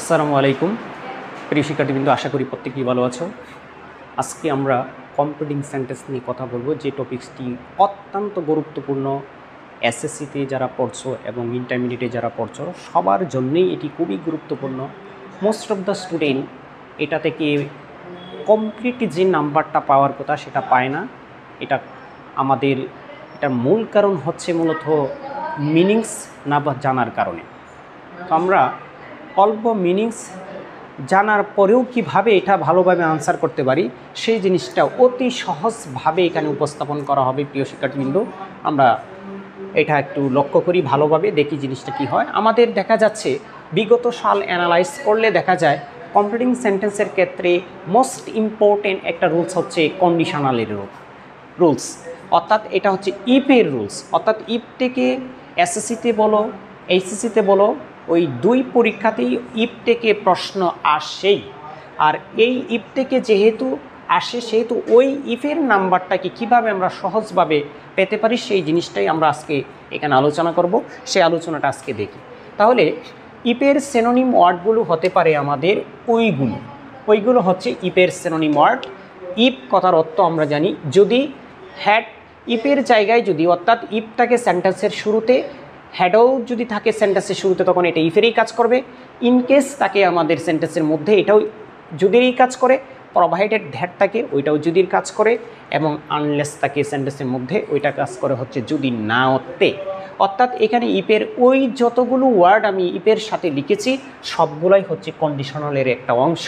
আসসালামু আলাইকুম প্রিয় শিক্ষার্থীবৃন্দ, আশা করি প্রত্যেকেই ভালো আছো। আজকে আমরা কম্পিটিং সেন্টেন্স নিয়ে কথা বলবো, যে টপিক্সটি অত্যন্ত গুরুত্বপূর্ণ। এসএসসিতে যারা পড়ছো এবং ইন্টারমিডিয়েটে যারা পড়ছো সবার জন্যই এটি খুবই গুরুত্বপূর্ণ। মোস্ট অফ দ্য স্টুডেন্ট এটা থেকে কমপ্লিট যে নাম্বারটা পাওয়ার কথা সেটা পায় না। এটার মূল কারণ হচ্ছে মূলত মিনিংস না জানার কারণে। তো আমরা অল্প মিনিংস জানার পরেও কিভাবে এটা ভালোভাবে আনসার করতে পারি সেই জিনিসটা অতি সহজভাবে এখানে উপস্থাপন করা হবে। প্রিয় শিক্ষার্থীবৃন্দ, আমরা এটা একটু লক্ষ্য করি, ভালোভাবে দেখি জিনিসটা কি হয়। আমাদের দেখা যাচ্ছে বিগত সাল অ্যানালাইজ করলে দেখা যায় কম্পিটিং সেন্টেন্সের ক্ষেত্রে মোস্ট ইম্পর্টেন্ট একটা রুলস হচ্ছে কন্ডিশনালের রুলস, অর্থাৎ এটা হচ্ছে ইফের রুলস। অর্থাৎ ইফ থেকে এসএসসিতে বলো এইচএসসিতে বলো ওই দুই পরীক্ষাতেই ইফ থেকে প্রশ্ন আসেই। আর এই ইফ থেকে যেহেতু আসে সেহেতু ওই ইফের নাম্বারটাকে কীভাবে আমরা সহজভাবে পেতে পারি সেই জিনিসটাই আমরা আজকে এখানে আলোচনা করব। সেই আলোচনাটা আজকে দেখি। তাহলে ইফের সিনোনিম ওয়ার্ডগুলো হতে পারে আমাদের ওইগুলো হচ্ছে ইফের সিনোনিম ওয়ার্ড। ইফ কথার অর্থ আমরা জানি যদি হ্যাড ইফের জায়গায় যদি, অর্থাৎ ইফটাকে সেন্টেন্সের শুরুতে হ্যাডও যদি থাকে সেন্টেন্সের শুরুতে তখন এটা ইফেরই কাজ করবে। ইনকেস তাকে আমাদের সেন্টেন্সের মধ্যে এটাও যদিরই কাজ করে, প্রোভাইডেড দ্যাট থাকে ওইটাও যদির কাজ করে, এবং আনলেস তাকে সেন্টেন্সের মধ্যে ওইটা কাজ করে হচ্ছে যদি না অর্থে। অর্থাৎ এখানে ইফের ওই যতগুলো ওয়ার্ড আমি ইফের সাথে লিখেছি সবগুলাই হচ্ছে কন্ডিশনালের একটা অংশ।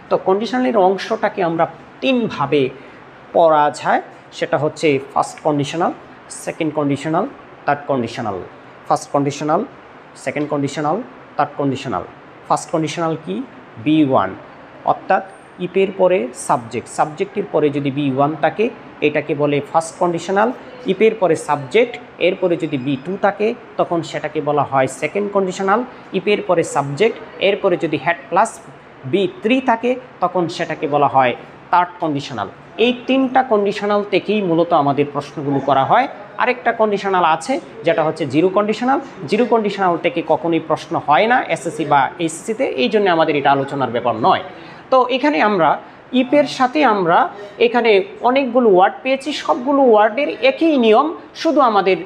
তো কন্ডিশনালের অংশটাকে আমরা তিনভাবে পড়া যায়, সেটা হচ্ছে first conditional, second conditional, third conditional. First conditional, second conditional, third conditional. First conditional কি? B1, অর্থাৎ ইফের পরে সাবজেক্টের পরে যদি B1 থাকে এটাকে বলে ফার্স্ট কন্ডিশনাল। ইফের পরে সাবজেক্ট এরপরে যদি B2 থাকে তখন সেটাকে বলা হয় সেকেন্ড কন্ডিশনাল। ইফের পরে সাবজেক্ট এরপরে যদি হ্যাড প্লাস B3 থাকে তখন সেটাকে বলা হয় থার্ড কন্ডিশনাল। এই তিনটা কন্ডিশনাল থেকেই মূলত আমাদের প্রশ্নগুলো করা হয়। আরেকটা কন্ডিশনাল আছে যেটা হচ্ছে জিরো কন্ডিশনাল থেকে কখনোই প্রশ্ন হয় না এসএসসি বা এইচএসসিতে, এই জন্য আমাদের এটা আলোচনার ব্যাপার নয়। তো এখানে আমরা ইফের সাথে আমরা এখানে অনেকগুলো ওয়ার্ড পেয়েছি, সবগুলো ওয়ার্ডের একই নিয়ম, শুধু আমাদের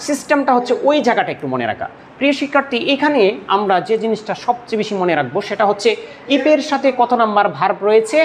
সিস্টেমটা হচ্ছে ওই জায়গাটা একটু মনে রাখা। প্রিয় শিক্ষার্থী, এখানে আমরা যে জিনিসটা সবচেয়ে বেশি মনে রাখবো সেটা হচ্ছে ইফের সাথে কত নাম্বার ভার্ব রয়েছে,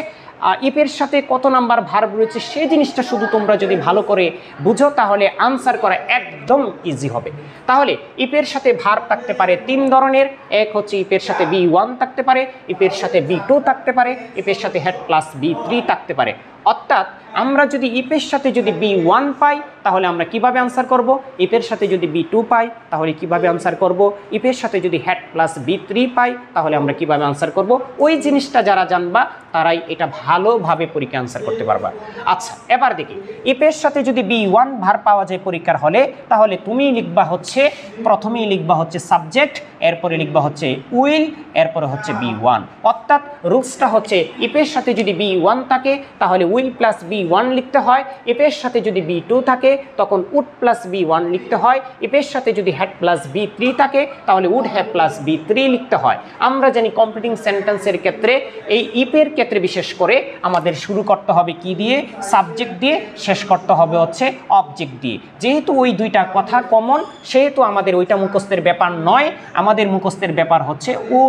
ইফের সাথে কত নাম্বার ভার্ব রয়েছে সেই জিনিসটা শুধু তোমরা যদি ভালো করে বুঝো তাহলে আনসার করা একদম ইজি হবে। তাহলে ইফের সাথে ভার্ব থাকতে পারে তিন ধরনের। এক হচ্ছে ইফের সাথে B1 থাকতে পারে, ইফের সাথে B2 থাকতে পারে, ইফের সাথে হ্যাড প্লাস B3 থাকতে পারে। অর্থাৎ আমরা যদি ইফের সাথে যদি B1 পাই তাহলে আমরা কিভাবে আনসার করব, ইফের সাথে যদি B2 পাই তাহলে কিভাবে আনসার করব, ইফের সাথে যদি হ্যাড প্লাস B3 পাই তাহলে আমরা কিভাবে আনসার করব। ওই জিনিসটা যারা জানবা তারাই এটা ভালোভাবে পরীক্ষা আনসার করতে পারবা। আচ্ছা, এবার দেখি ইফের সাথে যদি B1 ভার্ব পাওয়া যায় পরীক্ষার হলে তাহলে তুমি লিখবা হচ্ছে, প্রথমেই লিখবা হচ্ছে সাবজেক্ট, এরপরে লিখবা হচ্ছে উইল, এরপরে হচ্ছে B1। অর্থাৎ রুলসটা হচ্ছে ইফের সাথে যদি B1 থাকে তাহলে উইল প্লাস B1 লিখতে হয়। ইফের সাথে যদি B2 থাকে তখন উড প্লাস B1 লিখতে হয়। ইফের সাথে যদি হ্যাড প্লাস B3 থাকে তাহলে উড হ্যাভ প্লাস B3 লিখতে হয়। আমরা জানি কম্পিটিং সেন্টেন্সের ক্ষেত্রে, এই ইফের ক্ষেত্রে বিশেষ করে আমাদের শুরু করতে হবে কি দিয়ে? সাবজেক্ট দিয়ে, শেষ করতে হবে হচ্ছে অবজেক্ট দিয়ে। যেহেতু ওই দুইটা কথা কমন সেহেতু আমাদের ওইটা মুখস্থের ব্যাপার নয়, আমাদের মুখস্থের ব্যাপার হচ্ছে ও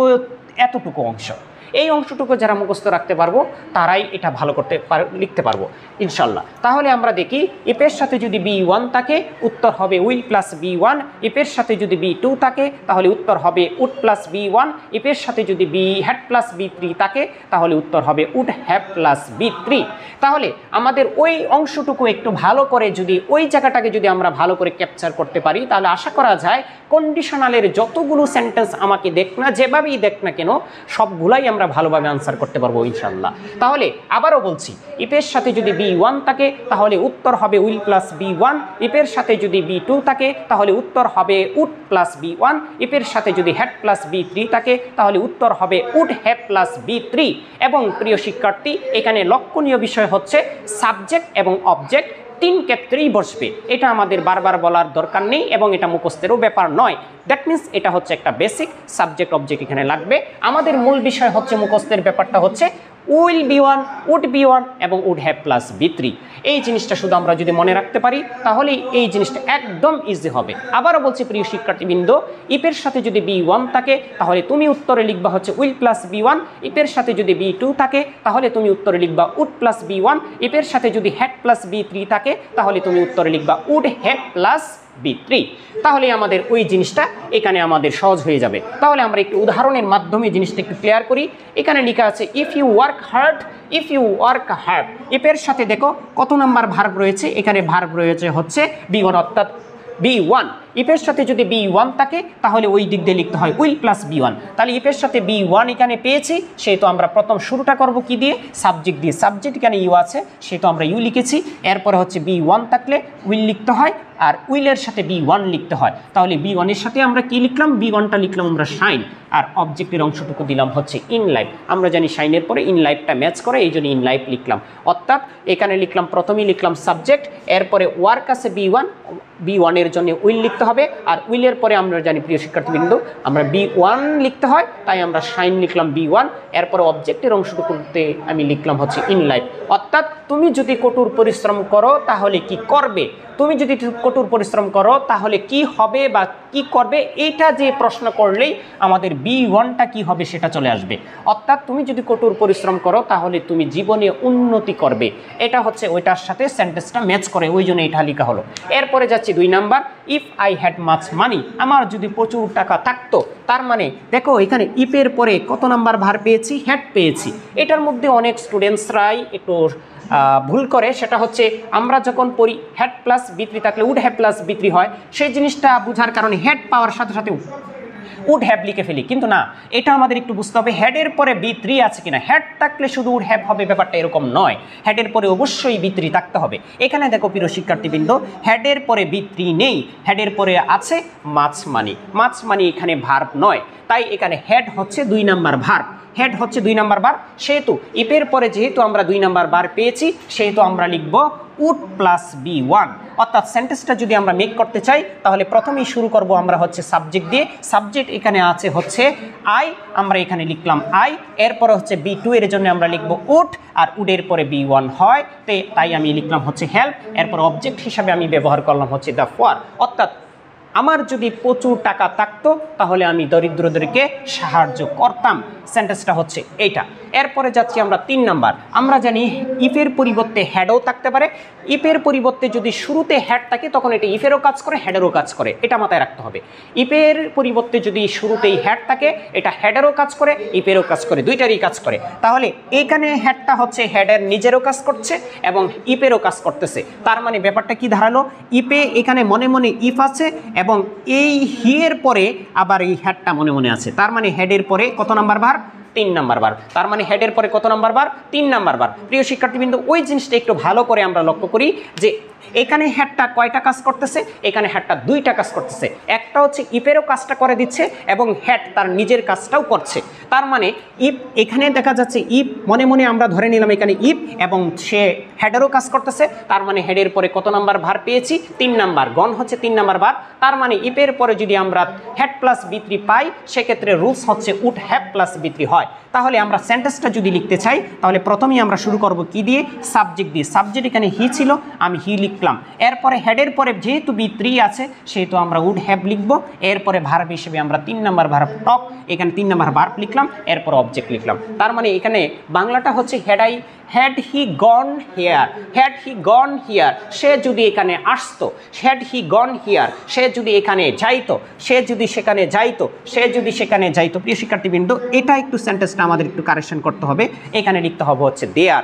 এতটুকু অংশ। এই অংশটুকু যারা মুখস্থ রাখতে পারবো তারাই এটা ভালো করতে লিখতে পারবো ইনশাল্লাহ। তাহলে আমরা দেখি ইফের সাথে যদি B1 থাকে উত্তর হবে উইল প্লাস B1। ইফের সাথে যদি B2 থাকে তাহলে উত্তর হবে উড প্লাস B1। ইফের সাথে যদি হ্যাড প্লাস B3 থাকে তাহলে উত্তর হবে উড হ্যাভ প্লাস B3। তাহলে আমাদের ওই অংশটুকু একটু ভালো করে যদি ওই জায়গাটাকে যদি আমরা ভালো করে ক্যাপচার করতে পারি তাহলে আশা করা যায় কন্ডিশনালের যতগুলো সেন্টেন্স আমাকে দেখ না, যেভাবেই দেখ না কেন, সবগুলাই আমরা ভালোভাবে আনসার করতে পারবো ইনশাল্লাহ। তাহলে আবারও বলছি, ইফের সাথে যদি B1 থাকে তাহলে উত্তর হবে উইল প্লাস B1। ইফের সাথে যদি B2 থাকে তাহলে উত্তর হবে উড প্লাস B1। ইফের সাথে যদি হ্যাড প্লাস B3 থাকে তাহলে উত্তর হবে উড হ্যাভ প্লাস B3। এবং প্রিয় শিক্ষার্থী, এখানে লক্ষণীয় বিষয় হচ্ছে সাবজেক্ট এবং অবজেক্ট তিন ক্ষেত্রেই বসবে। এটা আমাদের বারবার বলার দরকার নেই এবং এটা মুখস্থেরও ব্যাপার নয়। দ্যাট মিনস এটা হচ্ছে একটা বেসিক সাবজেক্ট অবজেক্ট এখানে লাগবে। আমাদের মূল বিষয় হচ্ছে মুখস্থের ব্যাপারটা হচ্ছে will be one, would be one এবং উড হ্যাভ প্লাস বি3। এই জিনিসটা শুধু আমরা যদি মনে রাখতে পারি তাহলেই এই জিনিসটা একদম ইজি হবে। আবারও বলছি প্রিয় শিক্ষার্থীবৃন্দ, ইফের সাথে যদি বি1 থাকে তাহলে তুমি উত্তরে লিখবা হচ্ছে উইল প্লাস বি1। ইফের সাথে যদি বি2 থাকে তাহলে তুমি উত্তরে লিখবা উড প্লাস বি1। ইফের সাথে যদি হ্যাড প্লাস বি3 থাকে তাহলে তুমি উত্তরে লিখবা উড হ্যাভ প্লাস বি3। তাহলে আমাদের ওই জিনিসটা এখানে আমাদের সহজ হয়ে যাবে। তাহলে আমরা একটু উদাহরণের মাধ্যমে জিনিসটা একটু ক্লিয়ার করি। এখানে লেখা আছে if you work hard, if you work hard. ইফের সাথে দেখো কত নাম্বার ভার্ব রয়েছে, এখানে ভার্ব রয়েছে হচ্ছে বি1 অর্থাৎ বি1। ইফের সাথে যদি বি1 থাকে তাহলে ওই দিক দিয়ে লিখতে হয় উইল প্লাস বি1। তাহলে ইফের সাথে বি1 এখানে পেয়েছি, সেহেতু আমরা প্রথম শুরুটা করব কি দিয়ে, সাবজেক্ট দিয়ে। সাবজেক্ট এখানে ইউ আছে সেহেতু আমরা ইউ লিখেছি। এরপরে হচ্ছে বি1 থাকলে উইল লিখতে হয় আর উইলের সাথে বি1 লিখতে হয়। তাহলে বি1 এর সাথে আমরা কি লিখলাম, বি1টা লিখলাম আমরা শাইন, আর অবজেক্টের অংশটুকু দিলাম হচ্ছে ইন লাইফ। আমরা জানি শাইনের পরে ইন লাইফটা ম্যাচ করে, এই জন্য ইন লাইফ লিখলাম। অর্থাৎ এখানে লিখলাম প্রথমেই লিখলাম সাবজেক্ট, এরপরে ওয়ার্ক আছে বি1, বি1 এর জন্য উইল লিখতে হবে। আর উইলের পরে আমরা জানি প্রিয় শিক্ষার্থীবৃন্দ আমরা বি1 লিখতে হয়, তাই আমরা শাইন লিখলাম বি1। এরপরে অবজেক্টের অংশটুকুতে আমি লিখলাম হচ্ছে ইন লাইফ। অর্থাৎ তুমি যদি কঠোর পরিশ্রম করো তাহলে কি করবে, তুমি যদি কঠোর পরিশ্রম করো তাহলে কি হবে বা কি করবে, এইটা যে প্রশ্ন করলেই আমাদের বি1টা কি হবে সেটা চলে আসবে। অর্থাৎ তুমি যদি কঠোর পরিশ্রম করো তাহলে তুমি জীবনে উন্নতি করবে, এটা হচ্ছে ওইটার সাথে সেন্টেন্সটা ম্যাচ করে, ওই জন্য এটা লেখা হলো। এরপরে যাচ্ছি 2 number, if I had much money. আমার যদি প্রচুর টাকা থাকতো, তার মানে দেখো এখানে ইফের পরে কত নাম্বার ভার পেয়েছি, হ্যাড পেয়েছি। এটার মধ্যে অনেক স্টুডেন্টসরাই একটু ভুল করে, সেটা হচ্ছে আমরা যখন পড়ি হ্যাড প্লাস বি3 থাকলে উড হ্যাভ প্লাস বি3 হয়, সেই জিনিসটা বোঝার কারণে হেড পাওয়ার সাথে সাথে উড হ্যাভ লিখে ফেলি। কিন্তু না, এটা আমাদের একটু বুঝতে হবে হেডের পরে বি3 আছে কিনা। হেড থাকলে শুধু উড হ্যাভ হবে, ব্যাপারটা এরকম নয়, হেডের পরে অবশ্যই বি3 থাকতে হবে। এখানে দেখো প্রিয় শিক্ষার্থীবৃন্দ, হেডের পরে বি3 নেই, হেডের পরে আছে মাছ মানি। মাছ মানি এখানে ভার্ব নয়, তাই এখানে হেড হচ্ছে 2 নাম্বার ভার্ব। হেড হচ্ছে 2 নাম্বার বার, সেহেতু ইফের পরে যেহেতু আমরা 2 নাম্বার বার পেয়েছি সেহেতু আমরা লিখব উড প্লাস বি1। অর্থাৎ সেন্টেন্সটা যদি আমরা মেক করতে চাই তাহলে প্রথমেই শুরু করব আমরা হচ্ছে সাবজেক্ট দিয়ে। সাবজেক্ট এখানে আছে হচ্ছে আই, আমরা এখানে লিখলাম আই। এরপরে হচ্ছে বি2 এর জন্য আমরা লিখব উড, আর উডের পরে বি1 হয়, তাই আমি লিখলাম হচ্ছে হেল্প। এরপর অবজেক্ট হিসাবে আমি ব্যবহার করলাম হচ্ছে দ্য ফর। অর্থাৎ আমার যদি প্রচুর টাকা থাকতো তাহলে আমি দরিদ্রদেরকে সাহায্য করতাম, সেন্টেন্সটা হচ্ছে এইটা। এরপরে যাচ্ছি আমরা 3 নাম্বার। আমরা জানি ইফের পরিবর্তে হ্যাডও থাকতে পারে। ইফের পরিবর্তে যদি শুরুতে হ্যাড থাকে তখন এটা ইফেরও কাজ করে, হ্যাডেরও কাজ করে, এটা মাথায় রাখতে হবে। ইফের পরিবর্তে যদি শুরুতেই হ্যাড থাকে এটা হ্যাডেরও কাজ করে, ইফেরও কাজ করে, দুইটারই কাজ করে। তাহলে এখানে হ্যাডটা হচ্ছে হ্যাডের নিজেরও কাজ করছে এবং ইফেরও কাজ করতেছে। তার মানে ব্যাপারটা কি দাঁড়ালো, ইফে এখানে মনে মনে ইফ আছে এবং এই হি এর পরে আবার এই হ্যাডটা মনে মনে আছে। তার মানে হেডের পরে কত নাম্বার বার, 3 নাম্বার বার। তার মানে হেডের পরে কত নাম্বার বার, 3 নাম্বার বার। প্রিয় শিক্ষার্থীবৃন্দ, ওই জিনিসটা একটু ভালো করে আমরা লক্ষ্য করি যে এখানে হ্যাডটা কয়টা কাজ করতেছে, এখানে হ্যাডটা 2টা কাজ করতেছে। একটা হচ্ছে ইফেরও কাজটা করে দিচ্ছে এবং হ্যাড তার নিজের কাজটাও করছে। তার মানে ইফ এখানে দেখা যাচ্ছে ইফ মনে মনে আমরা ধরে নিলাম এখানে ইফ এবং সে হেডেরও কাজ করতেছে। তার মানে হেডের পরে কত নাম্বার ভার পেয়েছি, 3 নাম্বার। গণ হচ্ছে 3 নাম্বার বার। তার মানে ইফের পরে যদি আমরা হ্যাড প্লাস বি3 পাই সেক্ষেত্রে রুলস হচ্ছে উড হ্যাভ প্লাস বি3 হয়। তাহলে আমরা সেন্টেন্সটা যদি লিখতে চাই তাহলে প্রথমেই আমরা শুরু করব কি দিয়ে, সাবজেক্ট দিয়ে। সাবজেক্ট এখানে হি ছিল, আমি হি লিখলাম। এরপরে হেডের পরে যেহেতু বি3 আছে সেহেতু আমরা উড হ্যাভ লিখবো। এরপরে ভার্ব হিসেবে আমরা 3 নাম্বার ভার্ব টক, এখানে 3 নাম্বার ভার্ব লিখলাম, এরপর অবজেক্ট লিখলাম। তার মানে এখানে বাংলাটা হচ্ছে had he gone here, had he gone here, সে যদি এখানে আসতো, হ্যাড হি গন হিয়ার, সে যদি এখানে যাইতো, সে যদি সেখানে যাইতো, সে যদি সেখানে যাইতো। প্রিয় শিক্ষার্থীবৃন্দ, এটা একটু সেন্টেন্সটা আমাদের একটু কারেকশন করতে হবে। এখানে লিখতে হবে হচ্ছে দেয়ার,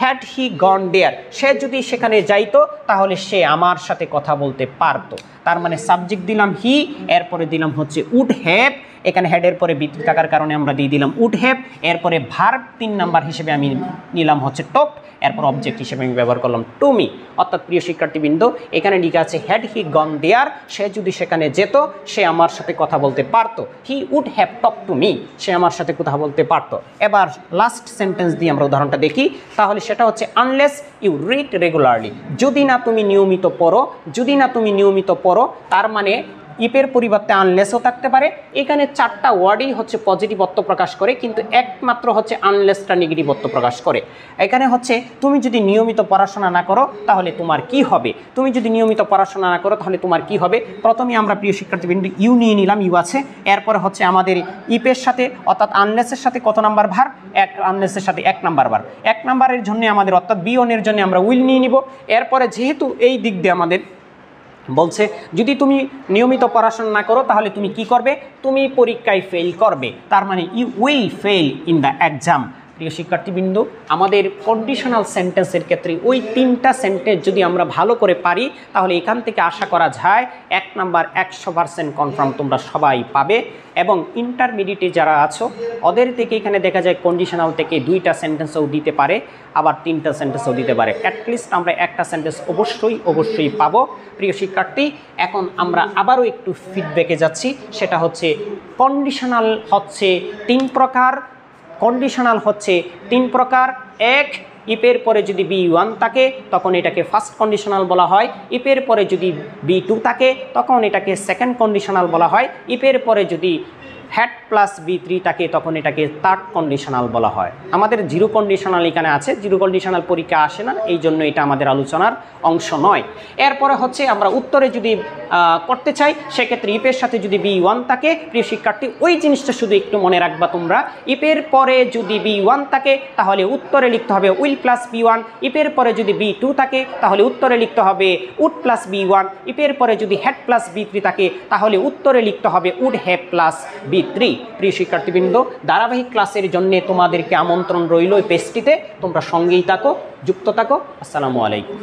হ্যাড হি গন দেয়ার, সে যদি সেখানে যাইতো তাহলে সে আমার সাথে কথা বলতে পারতো। তার মানে সাবজেক্ট দিলাম হি, এরপরে দিলাম হচ্ছে উড হ্যাভ, এখানে হেডের পরে বি3 থাকার কারণে আমরা দিয়ে দিলাম উড হ্যাভ, এরপরে ভার্ব 3 নাম্বার হিসেবে আমি নিলাম হচ্ছে টক, এরপর অবজেক্ট হিসেবে আমি ব্যবহার করলাম টু মি। অর্থাৎ প্রিয় শিক্ষার্থীবৃন্দ, এখানে লেখা আছে হ্যাড হি গন দেয়ার, সে যদি সেখানে যেত সে আমার সাথে কথা বলতে পারতো। He would have talk to me, সে আমার সাথে কথা বলতে পারতো। এবার লাস্ট সেন্টেন্স দিয়ে আমরা উদাহরণটা দেখি, তাহলে সেটা হচ্ছে আনলেস ইউ রিড রেগুলারলি, যদি না তুমি নিয়মিত পড়ো, যদি না তুমি নিয়মিত পড়ো, তার মানে ইপের পরিবর্তে আনলেসও থাকতে পারে। এখানে 4টা ওয়ার্ডই হচ্ছে পজিটিভ অর্থ প্রকাশ করে, কিন্তু একমাত্র হচ্ছে আনলেসটা নেগেটিভ অর্থ প্রকাশ করে। এখানে হচ্ছে তুমি যদি নিয়মিত পড়াশোনা না করো তাহলে তোমার কি হবে, তুমি যদি নিয়মিত পড়াশোনা না করো তাহলে তোমার কি হবে। প্রথমে আমরা প্রিয় শিক্ষার্থীবৃন্দ ইউ নিয়ে নিলাম, ইউ আছে, এরপরে হচ্ছে আমাদের ইপের সাথে অর্থাৎ আনলেসের সাথে কত নাম্বার ভার, আনলেসের সাথে 1 নাম্বার ভার, 1 নাম্বারের জন্য আমাদের অর্থাৎ বি1 এর জন্য আমরা উইল নিয়ে নিব। এরপরে যেহেতু এই দিক দিয়ে আমাদের বলছে যদি তুমি নিয়মিত পড়াশোনা না করো তাহলে তুমি কি করবে, তুমি পরীক্ষায় ফেল করবে, তার মানে you will fail in the exam. প্রিয় শিক্ষার্থীবৃন্দ, আমাদের কন্ডিশনাল সেন্টেন্সের ক্ষেত্রে ওই 3টা সেন্টেন্স যদি আমরা ভালো করে পারি তাহলে এখান থেকে আশা করা যায় 1 নাম্বার 100% কনফার্ম তোমরা সবাই পাবে। এবং ইন্টারমিডিয়েটে যারা আছো ওদের থেকে এখানে দেখা যায় কন্ডিশনাল থেকে 2টা সেন্টেন্সও দিতে পারে, আবার 3টা সেন্টেন্সও দিতে পারে। অ্যাটলিস্ট আমরা একটা সেন্টেন্স অবশ্যই পাবো। প্রিয় শিক্ষার্থী, এখন আমরা আবারও একটু ফিডব্যাকে যাচ্ছি, সেটা হচ্ছে কন্ডিশনাল হচ্ছে 3 প্রকার। কন্ডিশনাল হচ্ছে 3 প্রকার। এক, ইপের পরে যদি বি1 থাকে তখন এটাকে ফার্স্ট কন্ডিশনাল বলা হয়। ইপের পরে যদি বি2 থাকে তখন এটাকে সেকেন্ড কন্ডিশনাল বলা হয়। ইপের পরে যদি হ্যাড প্লাস বি3 থাকে তখন এটাকে থার্ড কন্ডিশনাল বলা হয়। আমাদের জিরো কন্ডিশনাল এখানে আছে, জিরো কন্ডিশনাল পরীক্ষা আসে না, এই জন্য এটা আমাদের আলোচনার অংশ নয়। এরপরে হচ্ছে আমরা উত্তরে যদি করতে চাই সেক্ষেত্রে ইপের সাথে যদি বি1 থাকে, প্রিয় শিক্ষার্থী ওই জিনিসটা শুধু একটু মনে রাখবা তোমরা, ইপের পরে যদি বি1 থাকে তাহলে উত্তরে লিখতে হবে উইল প্লাস বি1। ইপের পরে যদি বি2 থাকে তাহলে উত্তরে লিখতে হবে উড প্লাস বি1। ইপের পরে যদি হ্যাড প্লাস বি3 থাকে তাহলে উত্তরে লিখতে হবে উড হ্যাভ প্লাস বি3। প্রিয় শিক্ষার্থীবৃন্দ, ধারাবাহিক ক্লাসের জন্য তোমাদেরকে আমন্ত্রণ রইল এই পেজটিতে, তোমরা সঙ্গেই থাকো, যুক্ত থাকো। আসসালামু আলাইকুম।